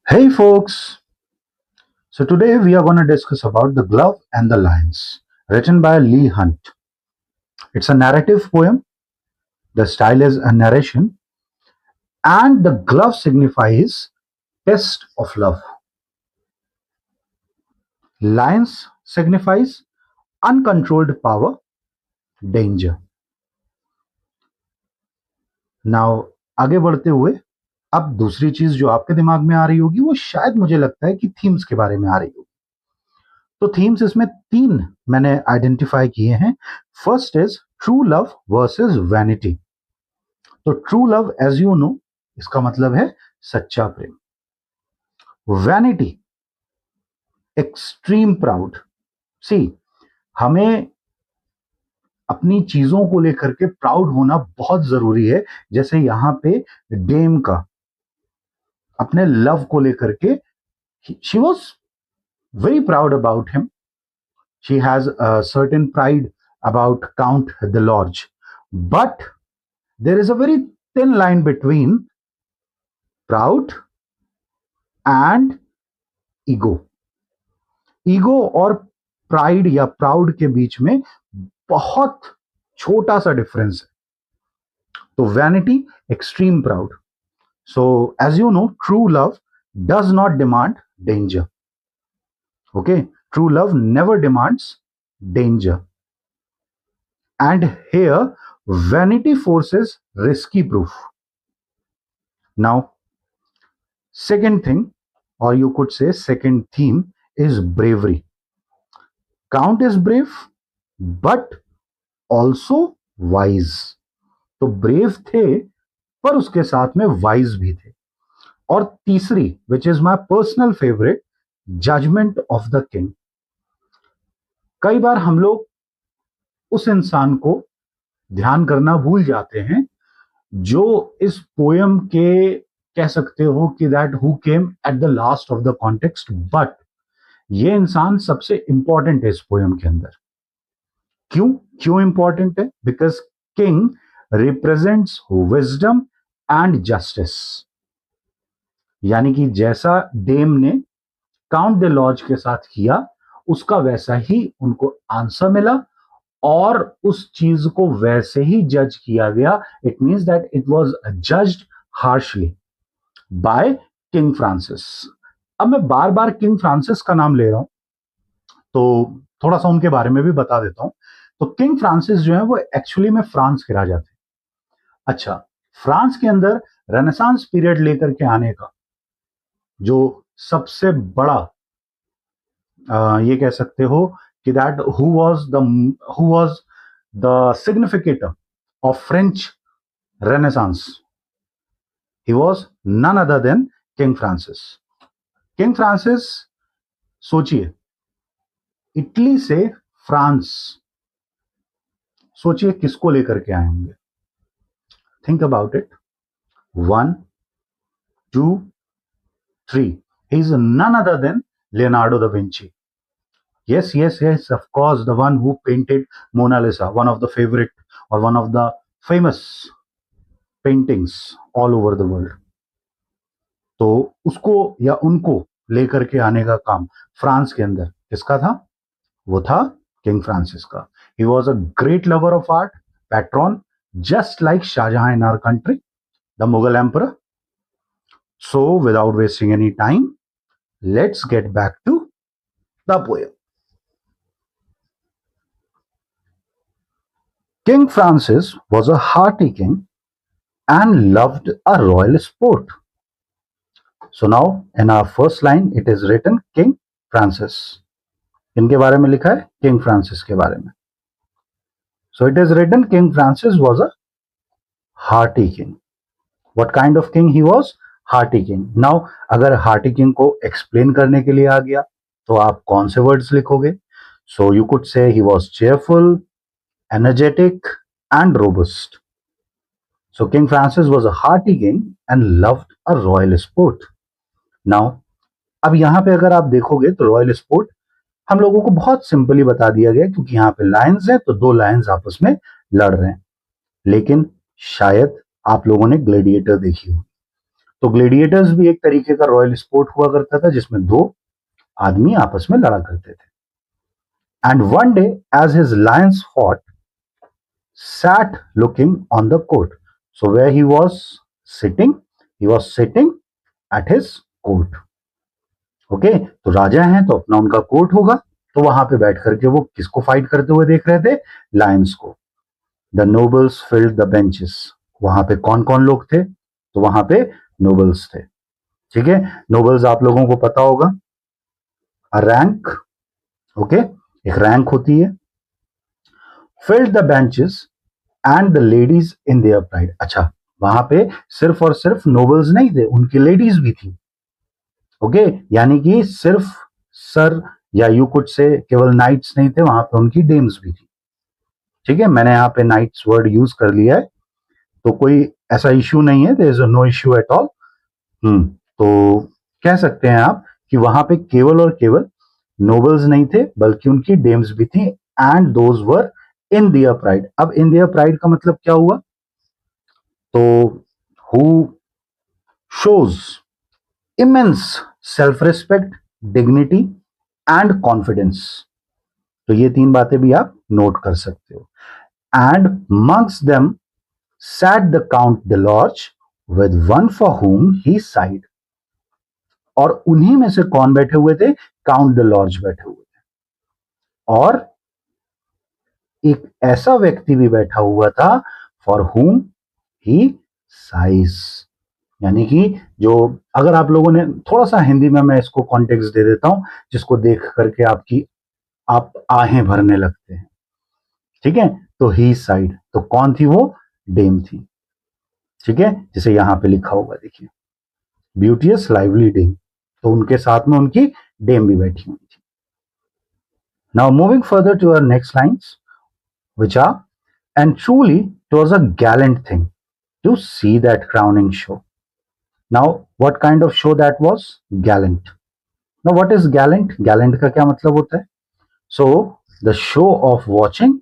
Hey folks, so today we are going to discuss about The Glove and the Lions, written by Lee Hunt. It's a narrative poem, the style is a narration, and the glove signifies test of love. Lions signifies uncontrolled power, danger. Now आगे बढ़ते हुए अब दूसरी चीज जो आपके दिमाग में आ रही होगी वो शायद मुझे लगता है कि थीम्स के बारे में आ रही होगी। तो थीम्स इसमें तीन मैंने आइडेंटिफाई किए हैं। First is true love versus vanity. तो true love as you know इसका मतलब है सच्चा प्रेम। Vanity extreme proud. सी हमें अपनी चीजों को लेकर के प्राउड होना बहुत जरूरी है। जैसे यहां पे डेम का अपने लव को लेकर के she was very proud about him. She has a certain pride about count the large, but there is a very thin line between proud and ego. Ego और प्राइड या प्राउड के बीच में बहुत छोटा सा डिफरेंस है। तो vanity extreme proud. So as you know true love does not demand danger. Okay, true love never demands danger. And here vanity forces risky proof. Now, second thing, or you could say second theme, is bravery. Count is brave, but also wise. तो brave थे पर उसके साथ में wise भी थे। और तीसरी, which is my personal favourite, judgement of the king. कई बार हम लोग उस इंसान को ध्यान करना भूल जाते हैं जो इस पोयम के कह सकते हो कि that who came at the last of the context, but ये इंसान सबसे इंपॉर्टेंट है इस पोयम के अंदर। क्यों क्यों इंपॉर्टेंट है? Because king represents wisdom and justice. यानी कि जैसा डेम ने काउंट द लॉज के साथ किया उसका वैसा ही उनको आंसर मिला और उस चीज को वैसे ही जज किया गया। It means that it was judged harshly by King Francis. अब मैं बार बार किंग फ्रांसिस का नाम ले रहा हूं तो थोड़ा सा उनके बारे में भी बता देता हूं। तो किंग फ्रांसिस जो है वो एक्चुअली में फ्रांस के राजा थे। अच्छा, फ्रांस के अंदर रेनेसांस पीरियड लेकर के आने का जो सबसे बड़ा ये कह सकते हो कि that who was the significator of French Renaissance, he was none other than King Francis. King Francis, सोचिए, इटली से फ्रांस, सोचिए किसको लेकर के आए होंगे। Think about it. 1 2 3, he is none other than Leonardo da Vinci. Yes, of course, the one who painted Mona Lisa, one of the favorite or one of the famous paintings all over the world. तो उसको या उनको लेकर के आने का काम France के अंदर किसका था? वो था किंग फ्रांसिस का। He was a great lover of art, patron, just like Shahjahan in our country, the Mughal emperor. So, without wasting any time, let's get back to the poem. King Francis was a hearty king and loved a royal sport. So now, in our first line, it is written King Francis. इनके बारे में लिखा है King Francis के बारे में. So it is written King Francis was a hearty king. What kind of king he was? Hearty king. Now, अगर hearty king को explain करने के लिए आ गया तो आप कौन से words लिखोगे? So you could say he was cheerful, energetic, and robust. So King Francis was a hearty king and loved a royal sport. Now, अब यहाँ पे अगर आप देखोगे तो रॉयल स्पोर्ट हम लोगों को बहुत सिंपली बता दिया गया क्योंकि यहाँ पे लायंस है तो दो लायंस आपस में लड़ रहे हैं। लेकिन शायद आप लोगों ने ग्लैडिएटर देखी हो। तो ग्लेडिएटर्स भी एक तरीके का रॉयल स्पोर्ट हुआ करता था जिसमें दो आदमी आपस में लड़ा करते थे। And one day as his lions fought sat looking on the court. So where he was sitting at his court. Okay, तो राजा हैं तो अपना उनका कोर्ट होगा, तो वहां पे बैठ करके वो किसको फाइट करते हुए देख रहे थे? लायंस को। The nobles filled the benches. वहां पे कौन कौन लोग थे? तो वहां पे नोबल्स थे। ठीक है, नोबल्स आप लोगों को पता होगा, अ रैंक। ओके, एक रैंक होती है। Filled the benches and the ladies in their pride. अच्छा, वहां पे सिर्फ और सिर्फ नोबल्स नहीं थे, उनकी लेडीज भी थी। ओके, यानी कि सिर्फ सर या यू कुड से केवल नाइट्स नहीं थे, वहां पे उनकी डेम्स भी थी। ठीक है, मैंने यहाँ पे नाइट्स वर्ड यूज कर लिया है, तो कोई ऐसा इश्यू नहीं है, there is no issue at all. तो कह सकते हैं आप कि वहां पे केवल और केवल नोबल्स नहीं थे, बल्कि उनकी डेम्स भी थी। And those were in their pride. अब इन दियर प्राइड का मतलब क्या हुआ? तो who shows immense self respect, dignity and confidence. तो ये तीन बातें भी आप नोट कर सकते हो। And mongst them sat the count de Lorge with one for whom he side. और उन्हीं में से कौन बैठे हुए थे? काउंट डिलॉर्ज बैठे हुए थे। और एक ऐसा व्यक्ति भी बैठा हुआ था फॉर हुम ही साइज, यानी कि जो, अगर आप लोगों ने थोड़ा सा हिंदी में मैं इसको कॉन्टेक्स्ट दे देता हूं, जिसको देख करके आप आहें भरने लगते हैं। ठीक है, तो ही साइड, तो कौन थी वो? डेम थी। ठीक है, जिसे यहां पे लिखा होगा, देखिए, ब्यूटियस लाइवली डेम। तो उनके साथ में उनकी डेम भी बैठी हुई थी। Now moving further to our next lines, which are, and truly it was a gallant thing to see that crowning show. Now, what kind of show that was? Gallant. Now, what is gallant? Gallant का क्या मतलब होता है? So, the show of watching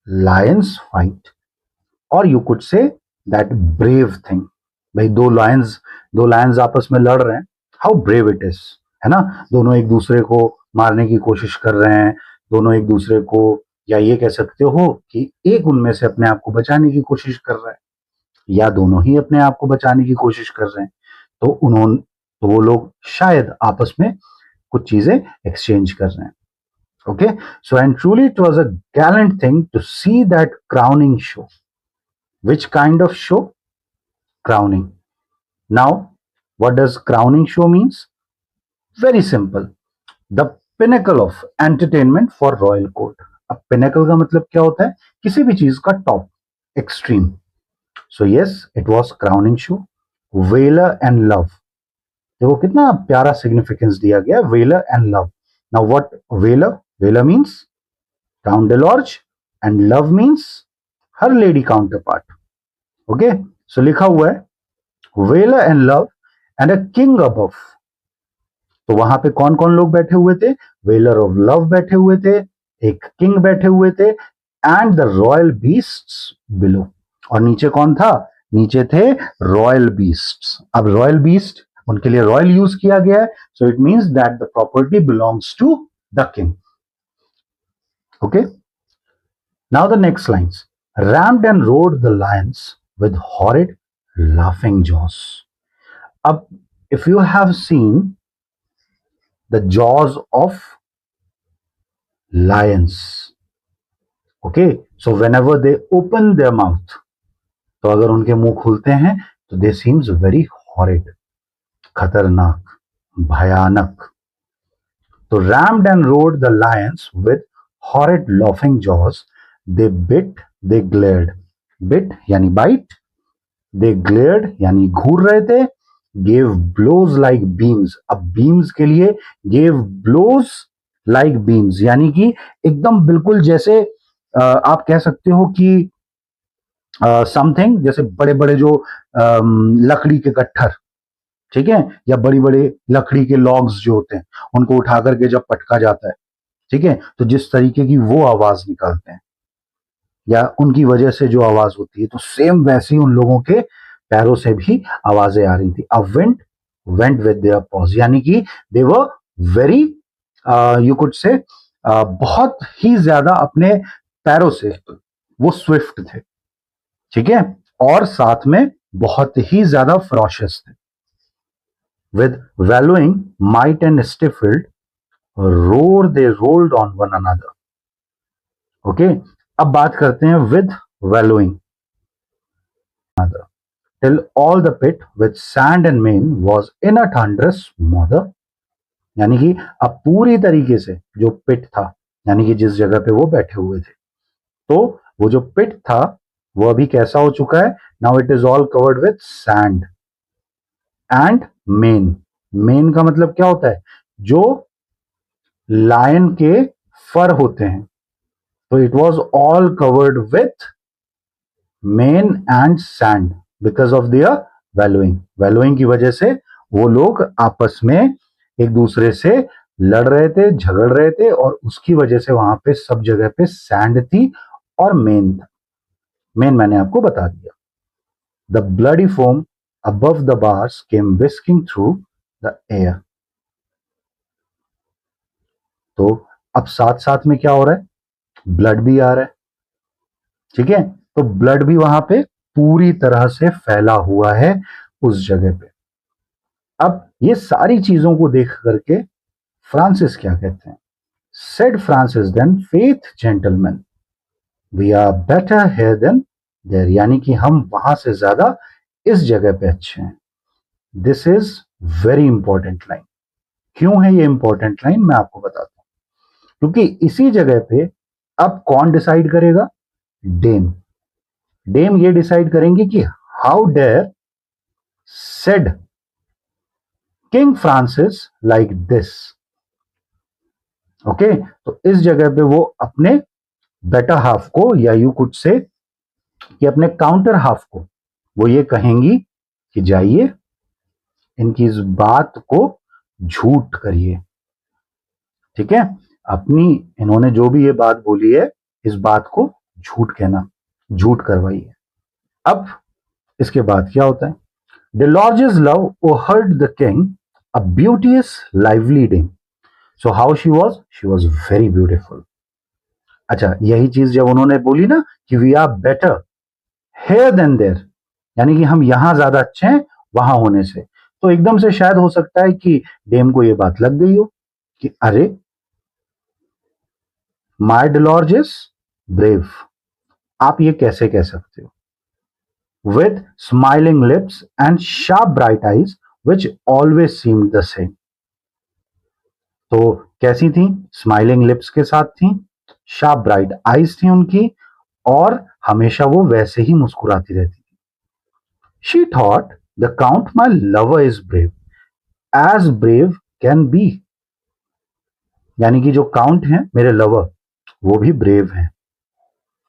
lions fight, or you could say that brave thing. भाई दो Lions आपस में लड़ रहे हैं, हाउ ब्रेव इट इज, है ना? दोनों एक दूसरे को मारने की कोशिश कर रहे हैं, दोनों एक दूसरे को, या ये कह सकते हो कि एक उनमें से अपने आप को बचाने की कोशिश कर रहा है, या दोनों ही अपने आप को बचाने की कोशिश कर रहे हैं। तो वो लोग शायद आपस में कुछ चीजें एक्सचेंज कर रहे हैं। Okay, so and truly it was a gallant thing to see that crowning show. Which kind of show? Crowning. Now, what does crowning show means? Very simple. The pinnacle of entertainment for royal court. अब pinnacle का मतलब क्या होता है? किसी भी चीज का top, extreme. So yes, it was crowning show. Valor and love. देखो कितना प्यारा सिग्निफिकेंस दिया गया, valor and love. Now what valor? Valor means Count Delorge and love means her lady counterpart. Okay, so लिखा हुआ है Valor and love and a king above. तो वहां पे कौन कौन लोग बैठे हुए थे? वेलर ऑफ लव बैठे हुए थे, एक किंग बैठे हुए थे, and the royal beasts below. और नीचे कौन था? नीचे थे रॉयल बीस्ट्स। अब रॉयल बीस्ट, उनके लिए रॉयल यूज किया गया है, so it means that the property belongs to the king. Okay, now the next lines, rammed and roared the lions with horrid laughing jaws. Up, if you have seen the jaws of lions, okay, so whenever they open their mouth, तो अगर उनके मुंह खुलते हैं तो they seems very horrid, खतरनाक, भयानक। तो rammed and roared the lions with horrid laughing jaws, they bit, they glared. Bit यानी bite, they glared यानी घूर रहे थे, gave blows like beams. अब beams के लिए gave blows like beams यानी कि एकदम बिल्कुल जैसे आप कह सकते हो कि समथिंग जैसे बड़े बड़े जो लकड़ी के गट्ठर, ठीक है, या बड़ी बड़े लकड़ी के लॉग्स जो होते हैं, उनको उठा करके जब पटका जाता है, ठीक है, तो जिस तरीके की वो आवाज निकालते हैं या उनकी वजह से जो आवाज होती है, तो सेम वैसे ही उन लोगों के पैरों से भी आवाजें आ रही थी. A wind went with their paws, यानी कि they were very, you could say, बहुत ही ज्यादा अपने पैरों से वो स्विफ्ट थे. ठीक है, और साथ में बहुत ही ज्यादा फरोशियस थे. With wallowing might and stifled roar they rolled on one another. Okay, अब बात करते हैं with wallowing another. Till all the pit with sand and mane was in a thunderous mother. यानी कि अब पूरी तरीके से जो पिट था, यानी कि जिस जगह पे वो बैठे हुए थे, तो वो जो पिट था वो अभी कैसा हो चुका है? Now it is all covered with sand and main. Main का मतलब क्या होता है? जो लायन के फर होते हैं. तो it was all covered with mane and sand because of their wallowing. Wallowing की वजह से वो लोग आपस में एक दूसरे से लड़ रहे थे, झगड़ रहे थे, और उसकी वजह से वहां पे सब जगह पे सैंड थी और मेन था. मेन मैंने आपको बता दिया. The bloody foam above the bars came whisking through the air. तो अब साथ साथ में क्या हो रहा है? ब्लड भी आ रहा है. ठीक है, तो ब्लड भी वहां पे पूरी तरह से फैला हुआ है उस जगह पे. अब ये सारी चीजों को देख करके फ्रांसिस क्या कहते हैं? Said Francis then, faith gentlemen, we are better here than there. यानी कि हम वहां से ज्यादा इस जगह पे अच्छे हैं. This is very important line. क्यों है ये इंपॉर्टेंट लाइन? मैं आपको बताता हूं. क्योंकि इसी जगह पे अब कौन डिसाइड करेगा? डेम. डेम ये डिसाइड करेंगे कि how dare said king Francis like this. Okay, तो इस जगह पे वो अपने बेटर हाफ को, या यू कुड से कि अपने काउंटर हाफ को, वो ये कहेंगी कि जाइए इनकी इस बात को झूठ करिए. ठीक है, अपनी इन्होंने जो भी ये बात बोली है, इस बात को झूठ कहना, झूठ करवाइए. अब इसके बाद क्या होता है? The Lorge's love o'erheard the king a beauteous lively dame. So how she was very beautiful. अच्छा, यही चीज जब उन्होंने बोली ना कि we are better here than there, यानी कि हम यहां ज्यादा अच्छे हैं वहां होने से, तो एकदम से शायद हो सकता है कि डेम को ये बात लग गई हो कि अरे, माय डिलॉर्ज इज ब्रेव. आप ये कैसे कह सकते हो? With smiling lips and sharp bright eyes which always seem the same. तो कैसी थी? स्माइलिंग लिप्स के साथ थी, शार्प ब्राइट आईज थी उनकी, और हमेशा वो वैसे ही मुस्कुराती रहती थी. She thought the count my lover is brave, as brave can be. यानी कि जो काउंट है मेरे लवर, वो भी ब्रेव हैं.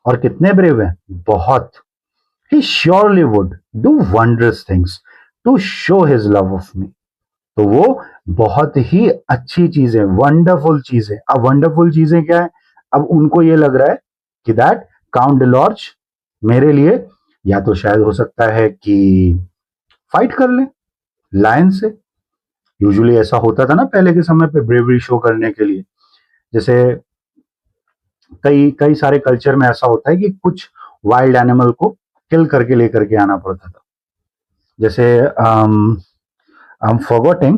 और कितने ब्रेव हैं? बहुत. He surely would do wondrous things to show his love of me. तो वो बहुत ही अच्छी चीजें, वंडरफुल चीजें. अब वंडरफुल चीजें क्या है? अब उनको ये लग रहा है कि दैट काउंट डिलॉर्ज मेरे लिए या तो शायद हो सकता है कि फाइट कर ले लायन से. यूजुअली ऐसा होता था ना पहले के समय पे, ब्रेवरी शो करने के लिए. जैसे कई कई सारे कल्चर में ऐसा होता है कि कुछ वाइल्ड एनिमल को किल करके लेकर के आना पड़ता था. जैसे आई एम फॉरगॉटिंग,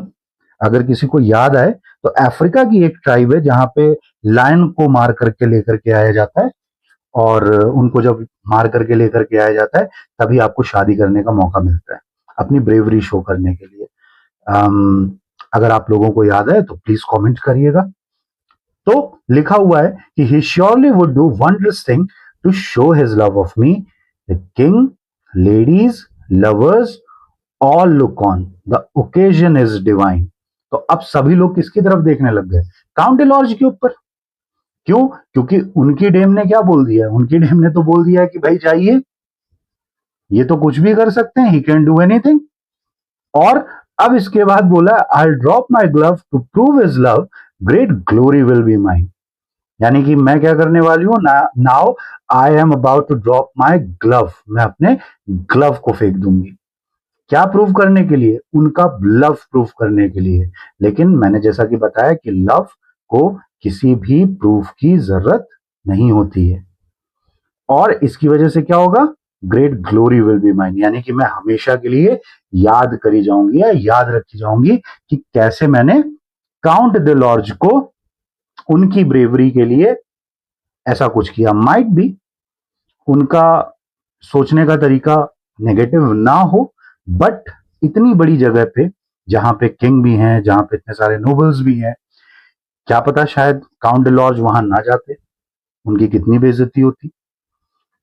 अगर किसी को याद आए तो अफ्रीका की एक ट्राइब है जहां पे लायन को मार करके लेकर के आया जाता है, और उनको जब मार करके लेकर के आया जाता है तभी आपको शादी करने का मौका मिलता है, अपनी ब्रेवरी शो करने के लिए. अगर आप लोगों को याद है तो प्लीज कमेंट करिएगा. तो लिखा हुआ है कि he surely would do wondrous thing to show his love of me. The king, ladies, lovers all look on, the occasion is divine. तो अब सभी लोग किसकी तरफ देखने लग गए? काउंट डिलॉर्ज के ऊपर. क्यों? क्योंकि उनकी डेम ने क्या बोल दिया? उनकी डेम ने तो बोल दिया है कि भाई जाइए, ये तो कुछ भी कर सकते हैं, ही कैन डू एनीथिंग. और अब इसके बाद बोला, I drop my glove to prove his love, great glory will be mine. यानी कि मैं क्या करने वाली हूं? Now I am about to drop my glove. मैं अपने ग्लव को फेंक दूंगी. क्या प्रूव करने के लिए? उनका लव प्रूव करने के लिए। लेकिन मैंने जैसा कि बताया कि लव को किसी भी प्रूफ की जरूरत नहीं होती है, और इसकी वजह से क्या होगा? Great glory will be mine, यानी कि मैं हमेशा के लिए याद करी जाऊंगी या याद रखी जाऊंगी कि कैसे मैंने काउंट द लॉर्ज को उनकी ब्रेवरी के लिए ऐसा कुछ किया। माइट भी उनका सोचने का तरीका नेगेटिव ना हो, बट इतनी बड़ी जगह पे जहां पे किंग भी हैं, जहां पे इतने सारे नोबल्स भी हैं, क्या पता शायद काउंट द लॉर्ज वहां ना जाते, उनकी कितनी बेइज्जती होती।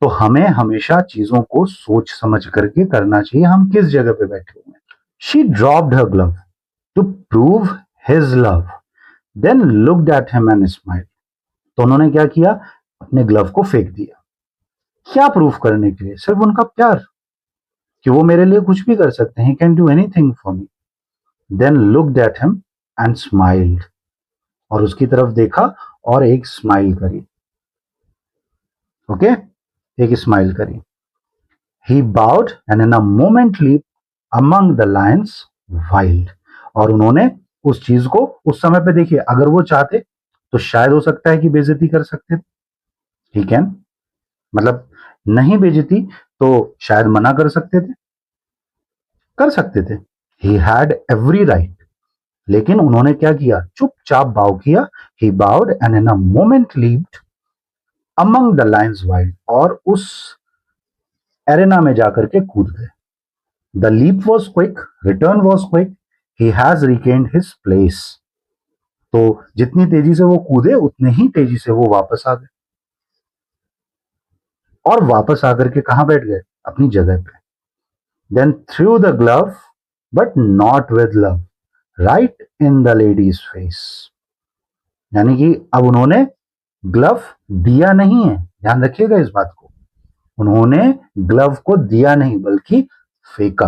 तो हमें हमेशा चीजों को सोच समझ करके करना चाहिए, हम किस जगह पे बैठे हुए हैं। She dropped her glove to prove his love, then looked at him and smiled. तो उन्होंने क्या किया? अपने ग्लव को फेंक दिया। क्या प्रूफ करने के लिए? सिर्फ उनका प्यार, कि वो मेरे लिए कुछ भी कर सकते हैं, can do anything for me. Then looked at him and smiled, और उसकी तरफ देखा और एक स्माइल करी। ओके, एक स्माइल करी। He bowed and in a moment leaped among the lions wild। और उन्होंने उस चीज को उस समय पे, देखिए अगर वो चाहते तो शायद हो सकता है कि बेइज्जती कर सकते थे, ठीक है, मतलब नहीं बेइज्जती तो शायद मना कर सकते थे, कर सकते थे। He had every right, लेकिन उन्होंने क्या किया? चुपचाप बाव किया। He bowed and in a moment leaped among the lions wild, और उस एरेना में जाकर के कूद गए। The leap was quick, return was quick, he has regained his place. तो जितनी तेजी से वो कूदे उतने ही तेजी से वो वापस आ गए, और वापस आकर के कहां बैठ गए? अपनी जगह पे। Then threw the glove but not with love right in the lady's face. यानी कि अब उन्होंने ग्लव दिया नहीं है, ध्यान रखिएगा इस बात को, उन्होंने ग्लव को दिया नहीं बल्कि फेंका।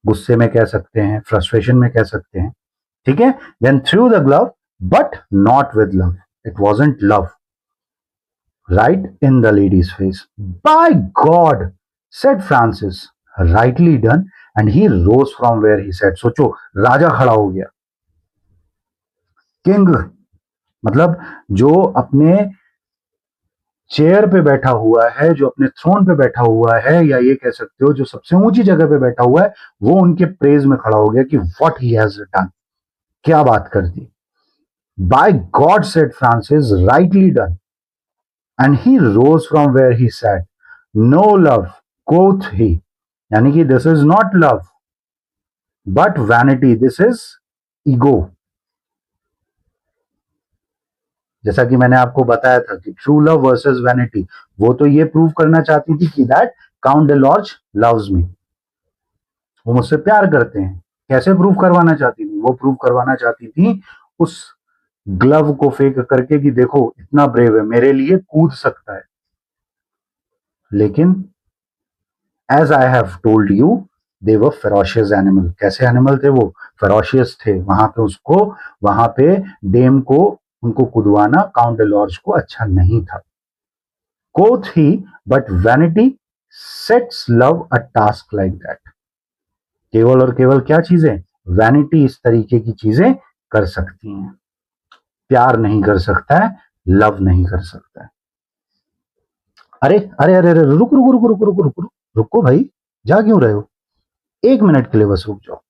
गुस्से में कह सकते हैं, फ्रस्ट्रेशन में कह सकते हैं, ठीक है। Then threw the glove but not with love, it wasn't love, right in the lady's face. By God said Francis, rightly done, and he rose from where he said. सोचो, राजा खड़ा हो गया, किंग मतलब जो अपने चेयर पे बैठा हुआ है, जो अपने थ्रोन पे बैठा हुआ है, या ये कह सकते हो जो सबसे ऊंची जगह पे बैठा हुआ है, वो उनके प्रेज में खड़ा हो गया कि व्हाट ही हैज डन, क्या बात कर दी। By God said Francis, rightly done, and he rose from where he sat. No love quoth he, यानी कि this is not love but vanity, this is ego. जैसा कि मैंने आपको बताया था कि ट्रू लव वर्सेस वैनिटी, वो तो ये प्रूव करना चाहती थी कि that count the large loves me, वो मुझसे प्यार करते हैं। कैसे प्रूव करवाना चाहती थी? वो प्रूव करवाना चाहती थी उस ग्लव को फेंक करके कि देखो इतना ब्रेव है, मेरे लिए कूद सकता है। लेकिन as I have told you, they were ferocious animal. कैसे एनिमल थे वो? फेरोशियस थे। वहां पे डेम को, उनको कुदवाना काउंट द लॉर्ज को अच्छा नहीं था। Quoth he but vanity sets love a task like that. केवल और केवल क्या चीजें? वैनिटी इस तरीके की चीजें कर सकती हैं, प्यार नहीं कर सकता है, लव नहीं कर सकता है। अरे अरे अरे अरे, रुको रुको रुको रुको रुको रुको रुको भाई, जा क्यों रहे हो? एक मिनट के लिए बस रुक जाओ।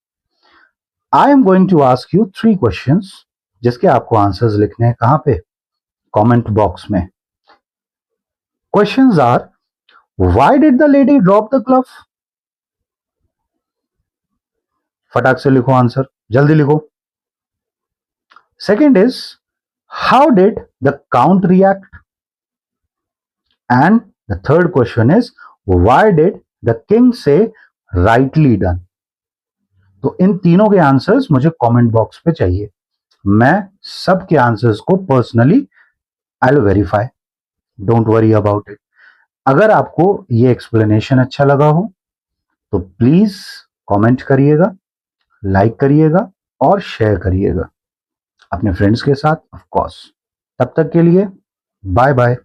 I am going to ask you 3 questions, जिसके आपको आंसर्स लिखने हैं कहां पे? कमेंट बॉक्स में। Questions are, why did the lady drop the glove? फटाक से लिखो आंसर, जल्दी लिखो। Second is, how did the count react? And the third question is, why did the king say rightly done? तो इन तीनों के answers मुझे कमेंट बॉक्स पे चाहिए। मैं सबके आंसर्स को personally I will verify, don't worry about it. अगर आपको ये एक्सप्लेनेशन अच्छा लगा हो तो प्लीज कमेंट करिएगा, लाइक करिएगा और शेयर करिएगा अपने फ्रेंड्स के साथ, ऑफ कोर्स। तब तक के लिए बाय बाय।